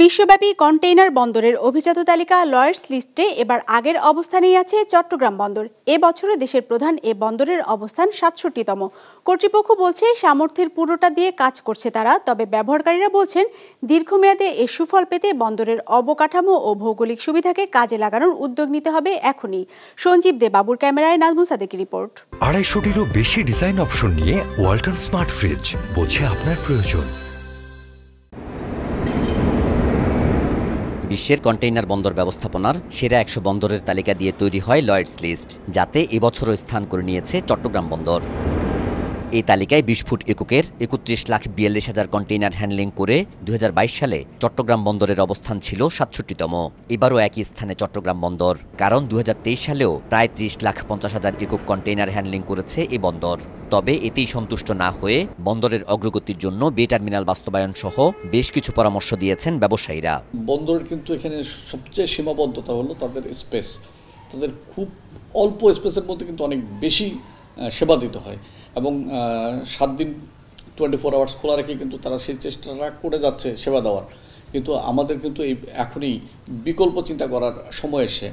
বিশ্বব্যাপী কন্টেইনার বন্দরের অভিজাত তালিকা লয়েডস লিস্টে এবার আগের অবস্থানেই আছে চট্টগ্রাম বন্দর। এ বছরে দেশের প্রধান এ বন্দরের অবস্থান ৬৭তম। কর্তৃপক্ষ বলছে সামর্থ্যের পুরোটা দিয়ে কাজ করছে তারা, তবে ব্যবহারকারীরা বলছেন দীর্ঘমেয়াদে এর সুফল পেতে বন্দরের অবকাঠামো ও ভৌগোলিক সুবিধাকে কাজে লাগানোর উদ্যোগ নিতে হবে এখনই। সঞ্জীব দে বাবুর ক্যামেরায় নাজমুল সাদেকের রিপোর্ট। ২৫০টিরও বেশি ডিজাইন অপশন নিয়ে ওয়ালটন স্মার্ট ফ্রিজ, বোঝে আপনার প্রয়োজন। বিশ্বের কন্টেইনার বন্দর ব্যবস্থাপনার সেরা ১০০ বন্দরের তালিকা দিয়ে তৈরি হয় লয়েডস লিস্ট, যাতে এবছরও স্থান করে নিয়েছে চট্টগ্রাম বন্দর। এই তালিকায় ২০ ফুট এককের ৩১,৪২,০০০ কন্টেইনার হ্যান্ডলিং করে ২০২২ সালে চট্টগ্রাম বন্দরের অবস্থান ছিল ৬৭তম। এবারও একই স্থানে চট্টগ্রাম বন্দর, কারণ ২০২৩ সালেও প্রায় ৩০,৫০,০০০ একক কন্টেইনার হ্যান্ডলিং করেছে এই বন্দর। তবে এতেই সন্তুষ্ট না হয়ে বন্দরের অগ্রগতির জন্য বে টার্মিনাল বাস্তবায়ন সহ বেশ কিছু পরামর্শ দিয়েছেন ব্যবসায়ীরা। বন্দরের কিন্তু এখানে সবচেয়ে সীমাবদ্ধতা হলো তাদের স্পেস। তাদের খুব অল্প স্পেসের মধ্যে কিন্তু অনেক বেশি সেবা দিতে হয় এবং 7 দিন 24 আওয়ার্স খোলা রেখে কিন্তু তারা সেই চেষ্টাটা করে যাচ্ছে সেবা দেওয়ার। কিন্তু আমাদের কিন্তু এখনই বিকল্প চিন্তা করার সময় এসে।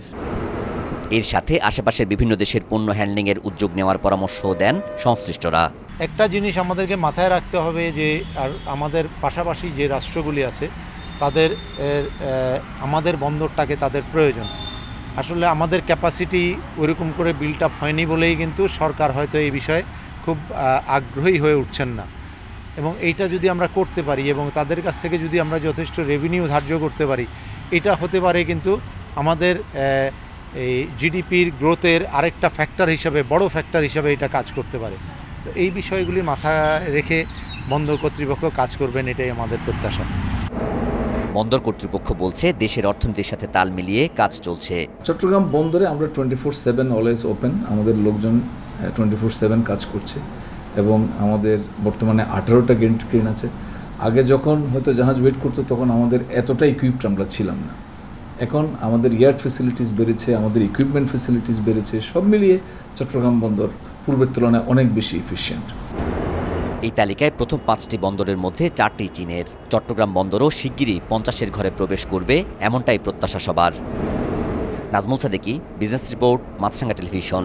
এর সাথে আশেপাশের বিভিন্ন দেশের পণ্য হ্যান্ডলিংয়ের উদ্যোগ নেওয়ার পরামর্শও দেন সংশ্লিষ্টরা। একটা জিনিস আমাদেরকে মাথায় রাখতে হবে যে আর আমাদের পাশাপাশি যে রাষ্ট্রগুলি আছে তাদের আমাদের বন্দরটাকে তাদের প্রয়োজন। আসলে আমাদের ক্যাপাসিটি ওইরকম করে বিল্ট আপ হয়নি বলেই কিন্তু সরকার হয়তো এই বিষয়ে খুব আগ্রহী হয়ে উঠছেন না। এবং এইটা যদি আমরা করতে পারি এবং তাদের কাছ থেকে যদি আমরা যথেষ্ট রেভিনিউ ধার্য করতে পারি, এটা হতে পারে কিন্তু আমাদের এই জিডিপির গ্রোথের আরেকটা ফ্যাক্টর হিসাবে, বড় ফ্যাক্টর হিসাবে এটা কাজ করতে পারে। তো এই বিষয়গুলি মাথায় রেখে বন্দর কর্তৃপক্ষ কাজ করবেন, এটাই আমাদের প্রত্যাশা। বন্দর কর্তৃপক্ষ বলছে দেশের অর্থনীতির সাথে তাল মিলিয়ে কাজ চলছে। চট্টগ্রাম বন্দরে আমরা 24/7 অলওয়েজ ওপেন, আমাদের লোকজন 24/7 কাজ করছে এবং আমাদের বর্তমানে 18টা গেট ক্রেন আছে। আগে যখন হয়তো জাহাজ ওয়েট করতো তখন আমাদের এতটা ইকুইপড আমরা ছিলাম না। এখন আমাদের ইয়ার্ড ফ্যাসিলিটিস বেড়েছে, আমাদের ইকুইপমেন্ট ফ্যাসিলিটিস বেড়েছে। সব মিলিয়ে চট্টগ্রাম বন্দর পূর্বের তুলনায় অনেক বেশি এফিশিয়েন্ট। এই তালিকায় প্রথম 5টি বন্দরের মধ্যে 4টি চীনের। চট্টগ্রাম বন্দরও শিগগিরই 50-এর ঘরে প্রবেশ করবে, এমনটাই প্রত্যাশা সবার। নাজমুল সাদেকি, বিজনেস রিপোর্ট, মাছরাঙ্গা টেলিভিশন।